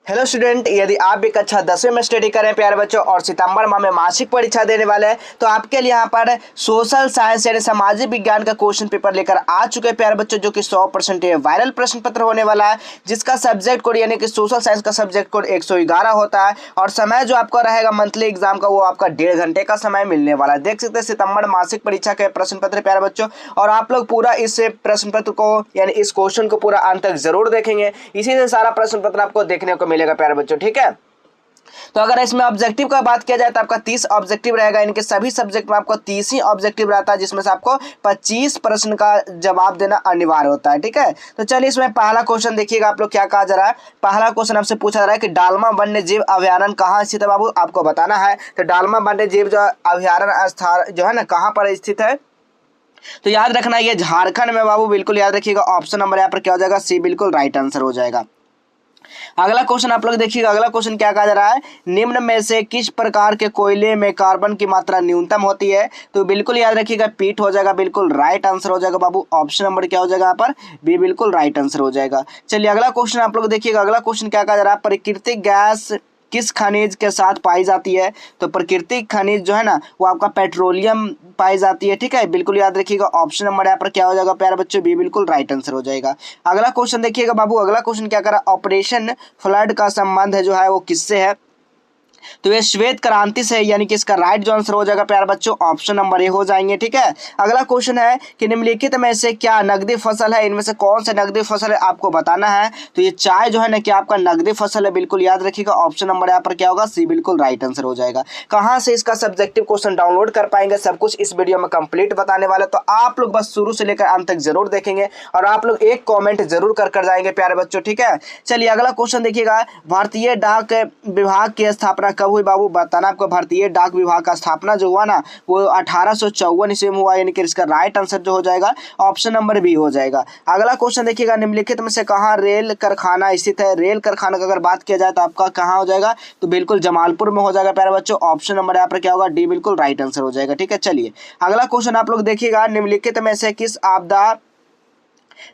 Hello student, यदि आप भी कक्षा 10वीं में स्टडी करें प्यारे बच्चों और सितंबर माह में मासिक परीक्षा देने वाले हैं तो आपके लिए यहाँ पर सोशल साइंस यानी सामाजिक विज्ञान का क्वेश्चन पेपर लेकर आ चुके हैं प्यारे बच्चों, जो कि 100% वायरल प्रश्न पत्र होने वाला है, जिसका सब्जेक्ट कोड यानी कि सोशल साइंस का सब्जेक्ट कोड 111 होता है और समय जो आपका रहेगा मंथली एग्जाम का वो आपका 1.5 घंटे का समय मिलने वाला है। देख सकते हैं सितंबर मासिक परीक्षा के प्रश्न पत्र प्यारे बच्चों, और आप लोग पूरा इस प्रश्न पत्र को यानी इस क्वेश्चन को पूरा अंत तक जरूर देखेंगे, इसी से सारा प्रश्न पत्र आपको देखने को मिलेगा प्यारे बच्चों। ठीक है, तो अगर इसमें ऑब्जेक्टिव का बात किया जाए तो आपका 30 ऑब्जेक्टिव रहेगा। इनके सभी सब्जेक्ट में आपको 30 ही ऑब्जेक्टिव रहता है, जिसमें से आपको 25 प्रश्न का जवाब देना अनिवार्य होता है। ठीक है, तो चलिए इसमें पहला क्वेश्चन देखिएगा आप लोग क्या कहा जा रहा है। पहला क्वेश्चन आपसे पूछा जा रहा है कि डालमा वन्य जीव अभ्यारण्य कहाँ स्थित है बाबू, आपको बताना है। तो डालमा वन्य जीव जो अभ्यारण्य स्थान जो है ना कहाँ पर स्थित है, तो याद रखना ये झारखंड में बाबू, बिल्कुल याद रखिएगा। ऑप्शन नंबर यहाँ पर क्या हो जाएगा, सी बिल्कुल राइट आंसर हो जाएगा। अगला क्वेश्चन आप लोग देखिएगा, अगला क्वेश्चन क्या कहा जा रहा है, निम्न में से किस प्रकार के कोयले में कार्बन की मात्रा न्यूनतम होती है, तो बिल्कुल याद रखिएगा पीट हो जाएगा, बिल्कुल राइट आंसर हो जाएगा बाबू। ऑप्शन नंबर क्या हो जाएगा यहाँ पर, बी बिल्कुल राइट आंसर हो जाएगा। चलिए अगला क्वेश्चन आप लोग देखिएगा, अगला क्वेश्चन क्या कहा जा रहा है, प्राकृतिक गैस किस खनिज के साथ पाई जाती है, तो प्राकृतिक खनिज जो है ना वो आपका पेट्रोलियम पाई जाती है। ठीक है, बिल्कुल याद रखिएगा। ऑप्शन नंबर यहाँ पर क्या हो जाएगा प्यारे बच्चों, बी बिल्कुल राइट आंसर हो जाएगा। अगला क्वेश्चन देखिएगा बाबू, अगला क्वेश्चन क्या करा, ऑपरेशन फ्लड का संबंध है जो है वो किससे है, तो ये श्वेत क्रांति से, यानी कि इसका राइट जो आंसर हो जाएगा प्यारे बच्चों ऑप्शन नंबर ए हो जाएंगे। ठीक है, अगला क्वेश्चन है कि निम्नलिखित में से क्या नकदी फसल है, इनमें से कौन सा नकदी फसल है आपको बताना है। तो ये चाय जो है ना क्या आपका नकदी फसल है, बिल्कुल याद रखिएगा। ऑप्शन नंबर यहाँ पर क्या होगा, सी बिल्कुल राइट आंसर हो जाएगा। कहाँ से इसका सब्जेक्टिव क्वेश्चन डाउनलोड कर पाएंगे, सब कुछ इस वीडियो में कंप्लीट बताने वाले, तो आप लोग बस शुरू से लेकर अंत तक जरूर देखेंगे और आप लोग एक कॉमेंट जरूर कर जाएंगे प्यारे बच्चों। ठीक है, चलिए अगला क्वेश्चन देखिएगा, भारतीय डाक विभाग की स्थापना कब हुई बाबू, बताना आपको। भारतीय डाक विभाग का स्थापना जो हुआ ना वो 1854 ईस्वी में हुआ, यानी कि इसका राइट आंसर जो हो जाएगा ऑप्शन नंबर बी हो जाएगा। अगला क्वेश्चन देखिएगा, निम्नलिखित में से कहाँ रेल कारखाना स्थित है, रेल कारखाना की अगर बात किया जाए तो आपका कहाँ हो जाएगा, तो बिल्कुल जमालपुर में हो जाएगा प्यारे बच्चों। ऑप्शन नंबर यहाँ पर क्या होगा, डी बिल्कुल राइट आंसर हो जाएगा। ठीक है, चलिए अगला क्वेश्चन आप लोग देखिएगा, निम्नलिखित में से किस आपदा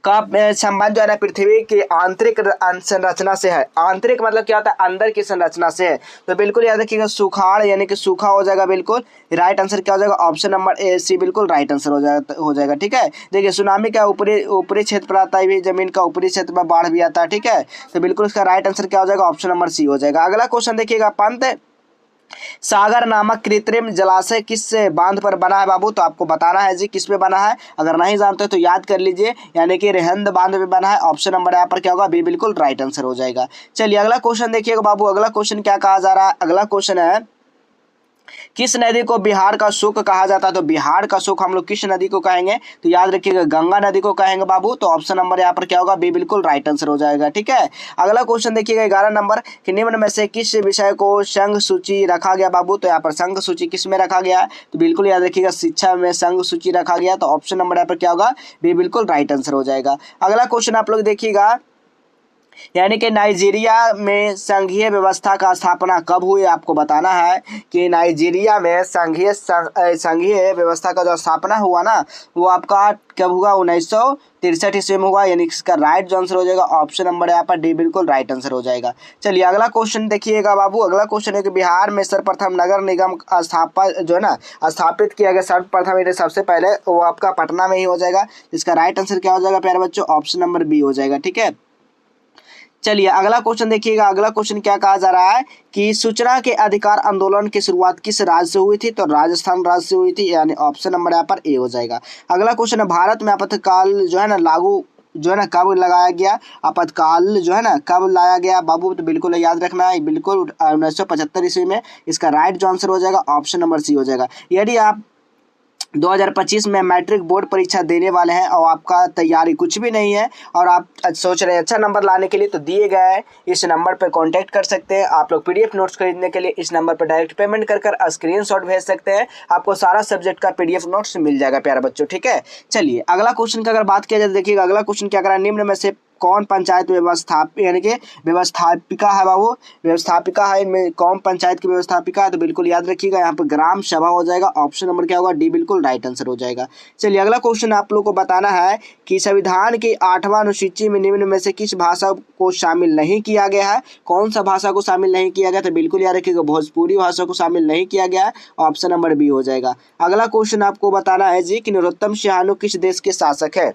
का संबंध जो है ना पृथ्वी की आंतरिक संरचना से है। आंतरिक मतलब क्या होता है, अंदर की संरचना से है, तो बिल्कुल याद रखिएगा सुखाड़ यानी कि सूखा हो जाएगा, बिल्कुल राइट आंसर क्या हो जाएगा, ऑप्शन नंबर ए सी बिल्कुल राइट आंसर हो जाएगा। ठीक है, देखिए सुनामी का ऊपरी ऊपरी क्षेत्र पर आता है, भी जमीन का ऊपरी क्षेत्र में बाढ़ भी आता है। ठीक है, तो बिल्कुल इसका राइट आंसर क्या हो जाएगा, ऑप्शन नंबर सी हो जाएगा। अगला क्वेश्चन देखिएगा, पंत सागर नामक कृत्रिम जलाशय किस बांध पर बना है बाबू, तो आपको बताना है जी किस पे बना है, अगर नहीं जानते तो याद कर लीजिए, यानी कि रेहंद बांध पे बना है। ऑप्शन नंबर यहाँ पर क्या होगा, बी बिल्कुल राइट आंसर हो जाएगा। चलिए अगला क्वेश्चन देखिएगा बाबू, अगला क्वेश्चन क्या कहा जा रहा है, अगला क्वेश्चन है किस नदी को बिहार का सुख कहा जाता है, तो बिहार का सुख हम लोग किस नदी को कहेंगे, तो याद रखिएगा गंगा नदी को कहेंगे बाबू। तो ऑप्शन नंबर यहाँ पर क्या होगा, बी बिल्कुल राइट आंसर हो जाएगा। ठीक है, अगला क्वेश्चन देखिएगा 11 नंबर कि निम्न में से किस विषय को संघ सूची रखा गया बाबू, तो यहाँ पर संघ सूची किस में रखा गया है, तो बिल्कुल याद रखिएगा शिक्षा में संघ सूची रखा गया, तो ऑप्शन नंबर यहाँ पर क्या होगा, बी बिल्कुल राइट आंसर हो जाएगा। अगला क्वेश्चन आप लोग देखिएगा, यानी कि नाइजीरिया में संघीय व्यवस्था का स्थापना कब हुई, आपको बताना है कि नाइजीरिया में संघीय व्यवस्था का जो स्थापना हुआ ना वो आपका कब हुआ, 1963 ईस्वी में हुआ, यानी इसका राइट जो आंसर हो जाएगा ऑप्शन नंबर यहाँ पर डी बिल्कुल राइट आंसर हो जाएगा। चलिए अगला क्वेश्चन देखिएगा बाबू, अगला क्वेश्चन है कि बिहार में सर्वप्रथम नगर निगम स्थापना जो है ना स्थापित किया गया, सर्वप्रथम सबसे पहले वो आपका पटना में ही हो जाएगा। इसका राइट आंसर क्या हो जाएगा प्यारे बच्चों, ऑप्शन नंबर बी हो जाएगा। ठीक है, चलिए अगला क्वेश्चन देखिएगा, अगला क्वेश्चन क्या कहा जा रहा है कि सूचना के अधिकार आंदोलन की शुरुआत किस राज्य से हुई थी, तो राजस्थान राज्य से हुई थी, यानी ऑप्शन नंबर यहाँ पर ए हो जाएगा। अगला क्वेश्चन है भारत में आपातकाल जो है ना लागू जो है ना कब लगाया गया, आपातकाल जो है ना कब लाया गया बाबू, तो बिल्कुल याद रखना है, बिल्कुल 1975 ईस्वी में। इसका राइट जो आंसर हो जाएगा ऑप्शन नंबर सी हो जाएगा। यदि आप 2025 में मैट्रिक बोर्ड परीक्षा देने वाले हैं और आपका तैयारी कुछ भी नहीं है और आप सोच रहे हैं अच्छा नंबर लाने के लिए, तो दिए गए इस नंबर पर कांटेक्ट कर सकते हैं। आप लोग पीडीएफ नोट्स खरीदने के लिए इस नंबर पर डायरेक्ट पेमेंट कर स्क्रीनशॉट भेज सकते हैं, आपको सारा सब्जेक्ट का पीडीएफ नोट्स मिल जाएगा प्यारे बच्चों। ठीक है, चलिए अगला क्वेश्चन की अगर बात किया जाए देखिएगा, अगला क्वेश्चन क्या करा, निम्न में से कौन पंचायत यानी कि व्यवस्थापिका है बाबू, व्यवस्थापिका है, इनमें कौन पंचायत की व्यवस्थापिका है, तो बिल्कुल याद रखिएगा यहाँ पर ग्राम सभा हो जाएगा। ऑप्शन नंबर क्या होगा, डी बिल्कुल राइट आंसर हो जाएगा। चलिए अगला क्वेश्चन आप लोग को बताना है कि संविधान की 8वां अनुसूची में निम्न में से किस भाषा को शामिल नहीं किया गया है। कौन सा भाषा को शामिल नहीं किया गया, तो बिल्कुल याद रखिएगा भोजपुरी भाषा को शामिल नहीं किया गया है। ऑप्शन नंबर बी हो जाएगा। अगला क्वेश्चन आपको बताना है जी कि नरोत्तम सिंहानुक किस देश के शासक है।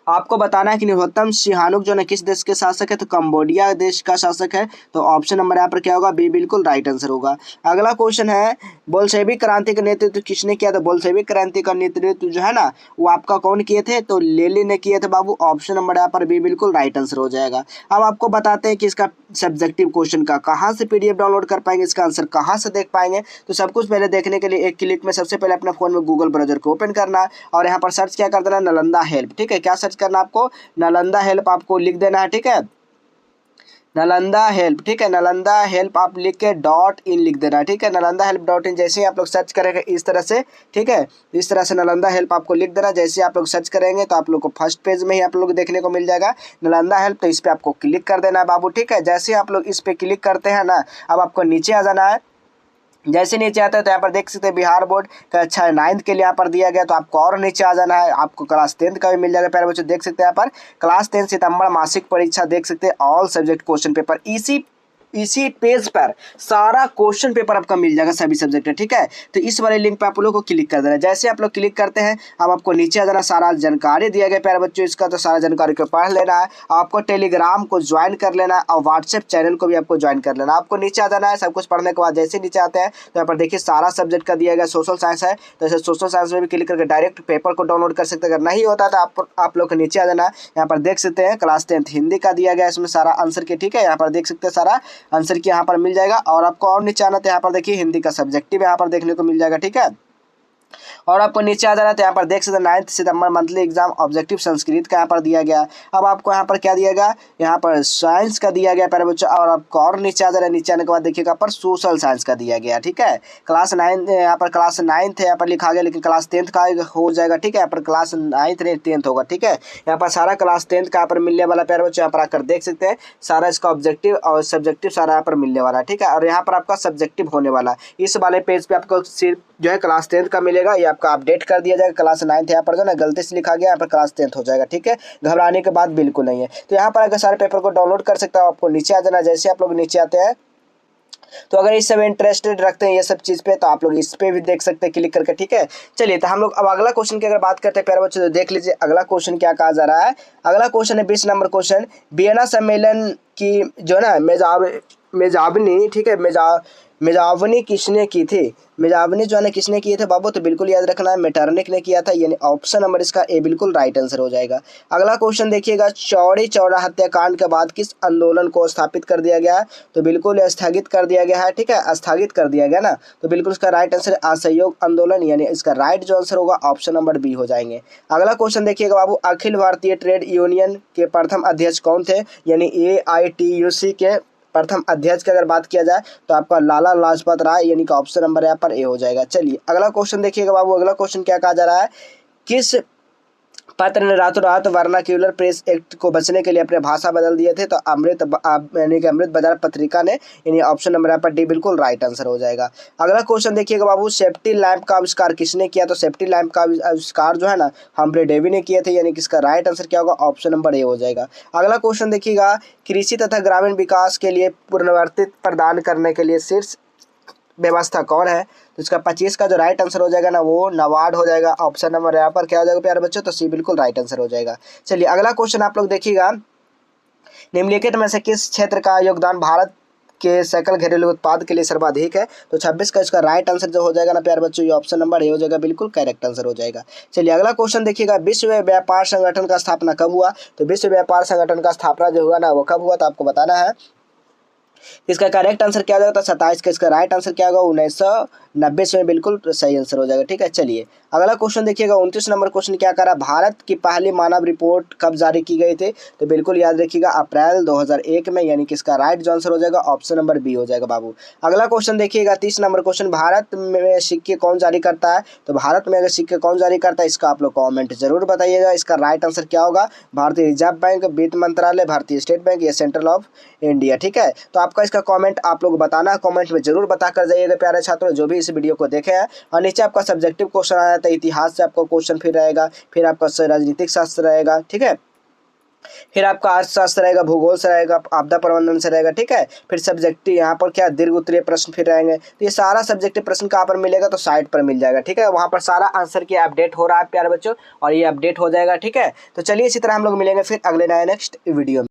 आपको बताना है कि नरोत्तम सिंहानुक जो है किस देश के शासक है, तो कंबोडिया देश का शासक है। तो ऑप्शन नंबर यहाँ पर क्या होगा, बी बिल्कुल राइट आंसर होगा। अगला क्वेश्चन है बोल्शेविक क्रांति का नेतृत्व किसने किया था। बोल्शेविक क्रांति का नेतृत्व जो है ना वो आपका कौन किए थे, तो लेनिन ने किए थे बाबू। ऑप्शन नंबर यहाँ पर बी बिल्कुल राइट आंसर हो जाएगा। अब आपको बताते हैं कि इसका सब्जेक्टिव क्वेश्चन का कहाँ से PDF डाउनलोड कर पाएंगे, इसका आंसर कहाँ से देख पाएंगे। तो सब कुछ पहले देखने के लिए एक क्लिक में सबसे पहले अपने फोन में गूगल ब्राउजर को ओपन करना है और यहाँ पर सर्च क्या कर देना, नालंदा हेल्प। ठीक है, क्या सर्च करना आपको, नालंदा हेल्प आपको लिख देना है। ठीक है, नालंदा हेल्प। ठीक है, नालंदा हेल्प आप लिख के .in लिख देना। ठीक है, नालंदा हेल्प .in जैसे ही आप लोग सर्च करेंगे इस तरह से, ठीक है, इस तरह से नालंदा हेल्प आपको लिख देना। जैसे आप लोग सर्च करेंगे तो आप लोग को फर्स्ट पेज में ही आप लोग देखने को मिल जाएगा नालंदा हेल्प। तो इस पर आपको क्लिक कर देना है बाबू। ठीक है, जैसे आप लोग इस पर क्लिक करते हैं ना, अब आपको नीचे आ जाना है। जैसे नीचे आता है तो यहाँ पर देख सकते हैं बिहार बोर्ड का 9th के लिए यहाँ पर दिया गया। तो आपको और नीचे आ जाना है, आपको क्लास 10th का भी मिल जाएगा। प्यारे बच्चों देख सकते हैं यहाँ पर क्लास 10 सितंबर मासिक परीक्षा देख सकते हैं, ऑल सब्जेक्ट क्वेश्चन पेपर इसी पेज पर सारा क्वेश्चन पेपर आपका मिल जाएगा सभी सब्जेक्ट है। ठीक है, तो इस वाले लिंक पे आप लोग को क्लिक कर देना। जैसे आप लोग क्लिक करते हैं अब आपको नीचे आ जाना, सारा जानकारी दिया गया प्यारे बच्चों इसका, तो सारा जानकारी को पढ़ लेना है। आपको टेलीग्राम को ज्वाइन कर लेना है और व्हाट्सएप चैनल को भी आपको ज्वाइन कर लेना। आपको नीचे आ जाना है, सब कुछ पढ़ने के बाद जैसे नीचे आते हैं तो यहाँ पर देखिए सारा सब्जेक्ट का दिया गया। सोशल साइंस है तो ऐसे सोशल साइंस में भी क्लिक करके डायरेक्ट पेपर को डाउनलोड कर सकते हैं। अगर नहीं होता तो आप लोग को नीचे आ जाना है, यहाँ पर देख सकते हैं क्लास 10th हिंदी का दिया गया, इसमें सारा आंसर के। ठीक है, यहाँ पर देख सकते हैं सारा आंसर की यहाँ पर मिल जाएगा। और आपको और नीचे आना तो यहाँ पर देखिए हिंदी का सब्जेक्टिव यहाँ पर देखने को मिल जाएगा। ठीक है, और आपको नीचे आ जाना तो यहाँ पर देख सकते हैं 9 सितंबर मंथली एग्जाम ऑब्जेक्टिव संस्कृत का यहाँ पर दिया गया। अब आपको यहाँ पर क्या दिया गया, यहाँ पर साइंस का दिया गया प्यारे बच्चों। और आपको और नीचे आ जाना, नीचे आने के बाद देखिएगा पर सोशल साइंस का दिया गया। ठीक है, क्लास 9 यहाँ पर क्लास 9th है यहाँ पर लिखा गया, लेकिन क्लास 10th का हो जाएगा। ठीक है, यहाँ पर क्लास 9th नहीं 10th होगा। ठीक है, यहाँ पर सारा क्लास 10th का यहाँ पर मिलने वाला प्यारे बच्चों, यहाँ पर आकर देख सकते हैं सारा इसका ऑब्जेक्टिव और सब्जेक्टिव सारा यहाँ पर मिलने वाला है। ठीक है, और यहाँ पर आपका सब्जेक्टिव होने वाला है। इस वाले पेज पे आपको सिर्फ जो है क्लास 10th का मिलेगा, ये आपका अपडेट कर दिया जाएगा। क्लास 9th यहाँ पर जो ना गलती से लिखा गया, यहाँ पर क्लास 10th हो जाएगा। ठीक है, घबराने के बाद बिल्कुल नहीं है। तो यहाँ पर अगर सारे पेपर को डाउनलोड कर सकता हो, आपको नीचे आ जाना। जैसे आप लोग नीचे आते हैं तो अगर इस सब इंटरेस्टेड रखते हैं ये सब चीज़ पे तो आप लोग इस पे भी देख सकते हैं क्लिक करके। ठीक है, चलिए तो हम लोग अब अगला क्वेश्चन की अगर बात करते हैं प्यारे बच्चों तो देख लीजिए अगला क्वेश्चन क्या कहा जा रहा है। अगला क्वेश्चन है 20 नंबर क्वेश्चन, वियना सम्मेलन की जो ना मेजाबनी, ठीक है, मेजाबनी किसने की थी। मेजाबनी जो है ना किसने किए थे बाबू, तो बिल्कुल याद रखना है मेटरनिक ने किया था, यानी ऑप्शन नंबर इसका ए बिल्कुल राइट आंसर हो जाएगा। अगला क्वेश्चन देखिएगा, चौरी चौरा हत्याकांड के बाद किस आंदोलन को स्थापित कर दिया गया, तो बिल्कुल स्थगित कर दिया गया है। ठीक है, स्थगित कर दिया गया ना, तो बिल्कुल इसका राइट आंसर असहयोग आंदोलन, यानी इसका राइट जो आंसर होगा ऑप्शन नंबर बी हो जाएंगे। अगला क्वेश्चन देखिएगा बाबू, अखिल भारतीय ट्रेड यूनियन के प्रथम अध्यक्ष कौन थे, यानी AITUC के प्रथम अध्यक्ष की अगर बात किया जाए तो आपका लाला लाजपत राय, यानी कि ऑप्शन नंबर यहाँ पर ए हो जाएगा। चलिए अगला क्वेश्चन देखिएगा बाबू, अगला क्वेश्चन क्या कहा जा रहा है, किस पत्र ने रातों रात वर्नाक्यूलर प्रेस एक्ट को बचने के लिए अपने भाषा बदल दिए थे, तो यानी कि अमृत बाजार पत्रिका ने, यानी ऑप्शन नंबर यहाँ पर डी बिल्कुल राइट आंसर हो जाएगा। अगला क्वेश्चन देखिएगा बाबू, सेफ्टी लैंप का आविष्कार किसने किया, तो सेफ्टी लैंप का आविष्कार जो है ना हम्फ्रे डेवी ने किए थे, यानी कि इसका राइट आंसर क्या होगा ऑप्शन नंबर ए हो जाएगा। अगला क्वेश्चन देखिएगा, कृषि तथा ग्रामीण विकास के लिए पुनर्वर्तित प्रदान करने के लिए शीर्ष व्यवस्था कौन है, तो इसका 25 का जो राइट आंसर हो जाएगा ना वो नाबार्ड हो जाएगा। ऑप्शन नंबर यहाँ पर क्या हो जाएगा प्यारे बच्चों, तो सी बिल्कुल राइट आंसर हो जाएगा। चलिए अगला क्वेश्चन आप लोग देखिएगा, निम्नलिखित में से किस क्षेत्र का योगदान भारत के सकल घरेलू उत्पाद के लिए सर्वाधिक है, तो 26 का इसका राइट आंसर जो हो जाएगा ना प्यारे बच्चों, ये ऑप्शन नंबर ए हो जाएगा, बिल्कुल करेक्ट आंसर हो जाएगा। चलिए अगला क्वेश्चन देखिएगा, विश्व व्यापार संगठन का स्थापना कब हुआ, तो विश्व व्यापार संगठन का स्थापना जो हुआ ना वो कब हुआ, तो आपको बताना है इसका करेक्ट आंसर क्या हो जाएगा, तो 27 का इसका राइट आंसर क्या होगा, 1990 में बिल्कुल सही आंसर हो जाएगा। ठीक है, चलिए अगला क्वेश्चन देखिएगा। 29 नंबर क्वेश्चन क्या करा, भारत की पहली मानव रिपोर्ट कब जारी की गई थी, तो बिल्कुल याद रखिएगा अप्रैल 2001 में, यानी कि इसका राइट जो आंसर हो जाएगा ऑप्शन नंबर बी हो जाएगा बाबू। अगला क्वेश्चन देखिएगा 30 नंबर क्वेश्चन, भारत में सिक्के कौन जारी करता है, तो भारत में अगर सिक्के कौन जारी करता है इसका आप लोग कॉमेंट जरूर बताइएगा। इसका राइट आंसर क्या होगा, भारतीय रिजर्व बैंक, वित्त मंत्रालय, भारतीय स्टेट बैंक या सेंट्रल ऑफ इंडिया। ठीक है, तो आपका इसका कमेंट आप लोग बताना, कमेंट में जरूर बता कर जाइएगा प्यारे छात्रों जो भी इस वीडियो को देखे हैं। और नीचे आपका सब्जेक्टिव क्वेश्चन आया था, इतिहास से आपका क्वेश्चन फिर रहेगा, फिर आपका राजनीतिक शास्त्र रहेगा, ठीक है, फिर आपका अर्थशास्त्र रहेगा, भूगोल से रहेगा, आपदा प्रबंधन से रहेगा। ठीक है, फिर सब्जेक्टिव यहाँ पर क्या दीर्घ उत्तरीय प्रश्न फिर रहेंगे। तो ये सारा सब्जेक्टिव प्रश्न कहाँ पर मिलेगा, तो साइट पर मिल जाएगा। ठीक है, वहाँ पर सारा आंसर की अपडेट हो रहा है प्यारे बच्चों, और ये अपडेट हो जाएगा। ठीक है, तो चलिए इसी तरह हम लोग मिलेंगे फिर अगले नए नेक्स्ट वीडियो में।